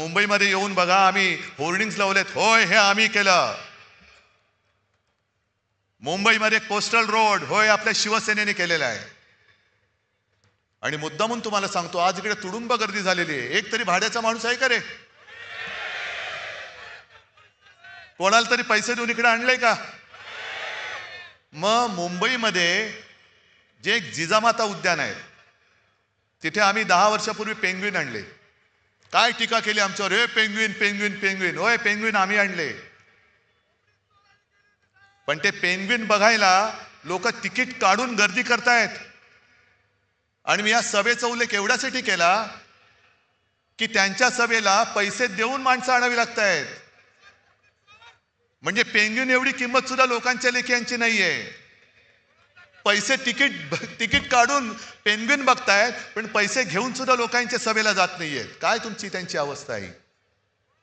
मुंबईमध्ये येऊन बघा, आम्ही होर्डिंग्स लावलेत, होय हे आम्ही केलं. मुंबईमध्ये कोस्टल रोड, होय आपल्या शिवसेनेने केलेला आहे. आणि मुद्दामून तुम्हाला सांगतो, आज इकडे तुडुंब गर्दी झालेली आहे. एक तरी भाड्याचा माणूस आहे का रे? कोणाला तरी पैसे देऊन इकडे आणले का? मग मुंबईमध्ये जे जिजामाता उद्यान आहे, तिथे आम्ही 10 वर्षापूर्वी पेंग्विन आणले. काय टीका केली आमच्यावर, हे पेंग्विन पेंग्विन पेंग्विन. होय पेंग्विन आम्ही आणले. पण ते पेंग्विन बघायला लोक तिकीट काढून गर्दी करतायत. आणि मी या सभेचा उल्लेख एवढ्यासाठी केला की त्यांच्या सभेला पैसे देऊन माणसं आणावी लागतायत. म्हणजे पेंग्विन एवढी किंमत सुद्धा लोकांच्या लेखी नाहीये. पैसे तिकीट काढून पेंग्विन बघतायत, पण पैसे घेऊन सुद्धा लोकांच्या सभेला जात नाहीयेत. काय तुमची त्यांची अवस्था आहे?